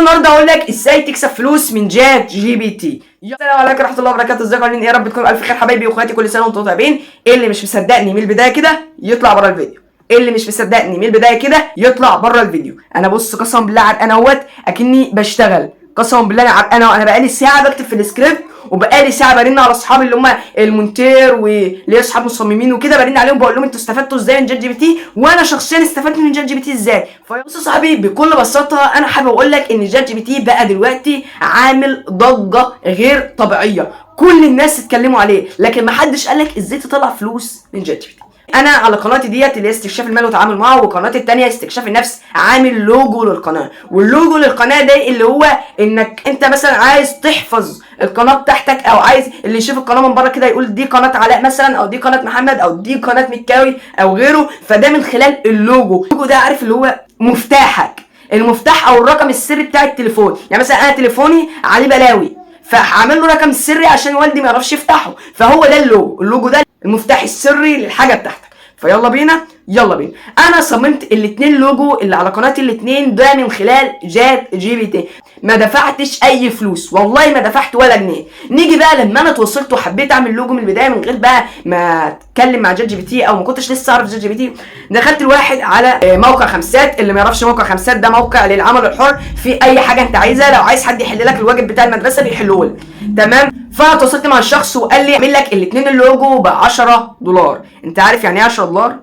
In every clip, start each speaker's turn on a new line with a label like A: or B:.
A: النهارده هقول لك ازاي تكسب فلوس من شات جي بي تي. السلام عليكم ورحمه الله وبركاته. ازيكم عاملين ايه؟ يا رب تكونوا الف خير حبايبي واخواتي، كل سنه وانتم طيبين. اللي مش مصدقني من البدايه كده يطلع بره الفيديو. اللي مش مصدقني من البدايه كده يطلع بره الفيديو. انا بص قسما بالله عرقان اهوت اكني بشتغل. قسما بالله انا عرقان. انا بقالي ساعه بكتب في السكريبت، وبقالي ساعه برن على اصحابي اللي هم المونتير واللي اصحاب مصممين وكده، برن عليهم بقول لهم انتوا استفدتوا ازاي من شات جي بي تي، وانا شخصيا استفدت من شات جي بي تي ازاي. فبص يا صاحبي، بكل بساطه انا حابب اقول لك ان شات جي بي تي بقى دلوقتي عامل ضجه غير طبيعيه. كل الناس اتكلموا عليه، لكن محدش قالك ازاي تطلع فلوس من شات جي بي تي. انا على قناتي ديت اللي هي استكشاف المال والتعامل معه، وقناتي التانية استكشاف النفس، عامل لوجو للقناه. واللوجو للقناه ده اللي هو انك انت مثلا عايز تحفظ القناه بتاعتك، او عايز اللي يشوف القناه من بره كده يقول دي قناه علاء مثلا، او دي قناه محمد، او دي قناه مكاوي او غيره. فده من خلال اللوجو. اللوجو ده عارف اللي هو مفتاحك، المفتاح او الرقم السري بتاع التليفون. يعني مثلا انا تليفوني عليه بلاوي، فهعمل له رقم سري عشان والدي ما يعرفش يفتحه. فهو ده اللوجو. اللوجو ده المفتاح السري للحاجه بتاعتك. فيلا بينا يلا بينا. انا صممت الاتنين لوجو اللي على قناتي، الاتنين ده من خلال شات جي بي تي. ما دفعتش اي فلوس، والله ما دفعت ولا جنيه. نيجي بقى لما انا اتوصلت وحبيت اعمل لوجو من البدايه من غير بقى ما اتكلم مع شات جي بي تي، او ما كنتش لسه اعرف شات جي بي تي. دخلت الواحد على موقع خمسات. اللي ما يعرفش موقع خمسات ده موقع للعمل الحر في اي حاجه انت عايزها. لو عايز حد يحل لك الواجب بتاع المدرسه بيحلوه لك، تمام. فتواصلت مع الشخص وقال لي اعمل لك الاتنين اللوجو ب $10. انت عارف يعني ايه 10 دولار؟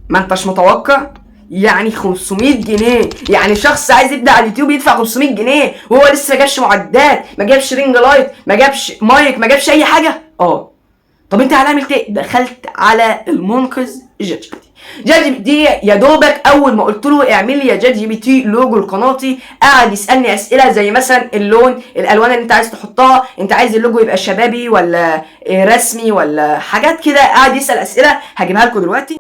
A: ما انتش متوقع؟ يعني 500 جنيه. يعني شخص عايز يبدا على اليوتيوب يدفع 500 جنيه وهو لسه ما جابش معدات، ما جابش رينج لايت، ما جابش مايك، ما جابش اي حاجه. طب انت عملت ايه؟ دخلت على المنقذ شات جي بي تي. شات جي بي تي يا دوبك اول ما قلت له اعمل لي يا شات جي بي تي لوجو لقناتي، قعد يسالني اسئله زي مثلا اللون، الالوان اللي انت عايز تحطها، انت عايز اللوجو يبقى شبابي ولا رسمي ولا حاجات كده. قعد يسال اسئله هجيبها لكم دلوقتي.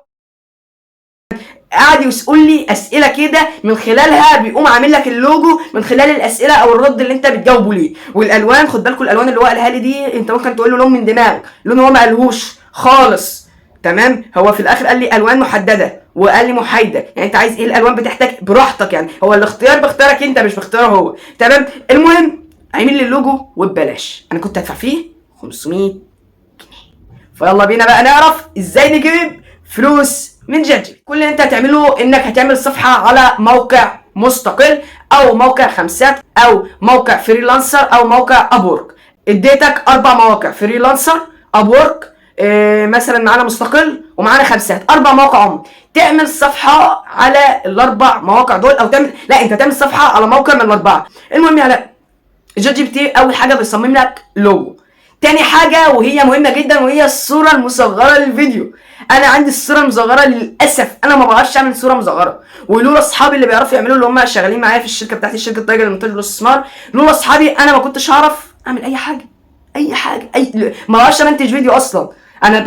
A: قاعد يسأل لي اسئله كده، من خلالها بيقوم عامل لك اللوجو من خلال الاسئله او الرد اللي انت بتجاوبه ليه. والالوان، خد بالكم الالوان اللي هو قالها لي دي انت ممكن تقول له لون من دماغك، لون هو ما قالهوش خالص، تمام. هو في الاخر قال لي الوان محدده وقال لي محايده. يعني انت عايز ايه الالوان بتاعتك براحتك، يعني هو الاختيار باختيارك انت مش باختياره هو، تمام. المهم عامل لي اللوجو وببلاش. انا كنت هدفع فيه 500 جنيه. فيلا بينا بقى نعرف ازاي نجيب فلوس من شات جي بي تي. كل اللي انت هتعمله انك هتعمل صفحه على موقع مستقل، او موقع خمسات، او موقع فريلانسر، او موقع ابورك. اديتك 4 مواقع: فريلانسر، ابورك، مثلا معانا مستقل، ومعانا خمسات. 4 مواقع هم. تعمل صفحه على ال4 مواقع دول، او انت تعمل صفحه على موقع من ال4. المهم يعني شات جي بي تي اول حاجه بيصمم لك لوجو. تاني حاجة وهي مهمة جدا، وهي الصورة المصغرة للفيديو. أنا عندي الصورة المصغرة للأسف أنا ما بعرفش أعمل صورة مصغرة، ولولا أصحابي اللي بيعرفوا يعملوا، اللي هم شغالين معايا في الشركة بتاعتي، شركة تايجر للمونتاج والاستثمار، لولا أصحابي أنا ما كنتش هعرف أعمل أي حاجة. ما بعرفش أمنتج فيديو أصلا. أنا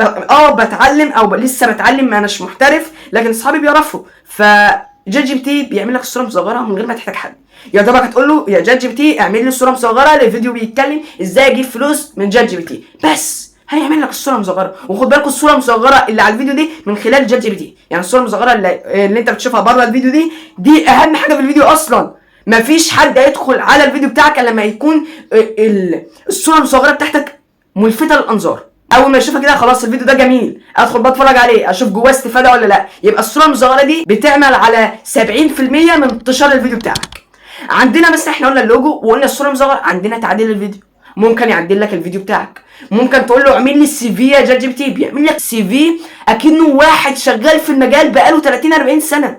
A: بتعلم، أو لسه بتعلم، ما أناش محترف، لكن أصحابي بيعرفوا. شات جي بي تي بيعمل لك الصورة مصغرة من غير ما تحتاج حد. يا دوبك هتقول له يا شات جي بي تي اعمل لي صوره مصغره لفيديو بيتكلم ازاي اجيب فلوس من شات جي بي تي، بس هيعمل لك الصوره المصغره. وخد بالكم الصوره المصغره اللي على الفيديو دي من خلال شات جي بي تي. يعني الصوره المصغره اللي انت بتشوفها بره الفيديو دي اهم حاجه في الفيديو اصلا. مفيش حد هيدخل على الفيديو بتاعك الا لما يكون الصوره المصغره بتاعتك ملفته للانظار. اول ما اشوفها كده خلاص الفيديو ده جميل، ادخل بتفرج عليه اشوف جواه استفاده ولا لا. يبقى الصوره المصغره دي بتعمل على 70% من انتشار الفيديو بتاعك. عندنا مثلا احنا قلنا اللوجو وقلنا الصوره المصغره، عندنا تعديل الفيديو. ممكن يعدل لك الفيديو بتاعك. ممكن تقول له اعمل لي السي في يا شات جي بي تي، بيعمل لك سي في اكنه واحد شغال في المجال بقاله 30 40 سنه.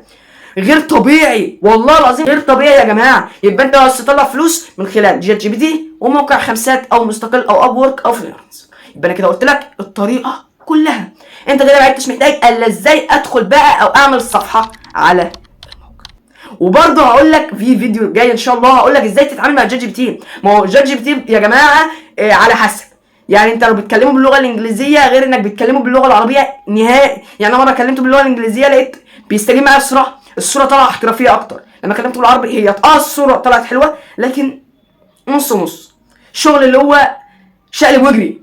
A: غير طبيعي، والله العظيم غير طبيعي يا جماعه. يبقى انت عايز تطلع فلوس من خلال شات جي بي تي وموقع خمسات، او مستقل، او اب وورك، او فريلانس. يبقى انا كده قلت لك الطريقه كلها. انت كده ما عدتش محتاج الا ازاي ادخل بقى او اعمل صفحه على. وبرضه هقول لك في فيديو جاي ان شاء الله هقول لك ازاي تتعامل مع شات جي بي تي. ما هو شات جي بي تي يا جماعه على حسب. يعني انت لو بتكلمه باللغه الانجليزيه غير انك بتكلمه باللغه العربيه نهائي. يعني انا مره كلمته باللغه الانجليزيه لقيت بيستجيب معايا بسرعه، الصوره طالعه احترافيه اكتر. لما كلمته بالعربي هي الصوره طلعت حلوه، لكن نص نص، شغل اللي هو شقلب واجري.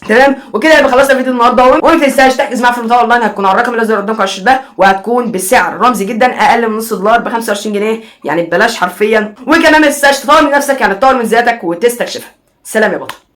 A: تمام. وكده يبقى خلصنا فيديو النهارده اهو. وما تنساش تحجز معايا في المحتوى اونلاين، هتكون على الرقم اللي ظاهر قدامك على الشاشه ده، وهتكون بسعر رمزي جدا اقل من نص دولار ب 25 جنيه، يعني ببلاش حرفيا. وكمان ما تنساش تطور من نفسك، يعني تطور من ذاتك وتستكشفها. سلام يا بطل.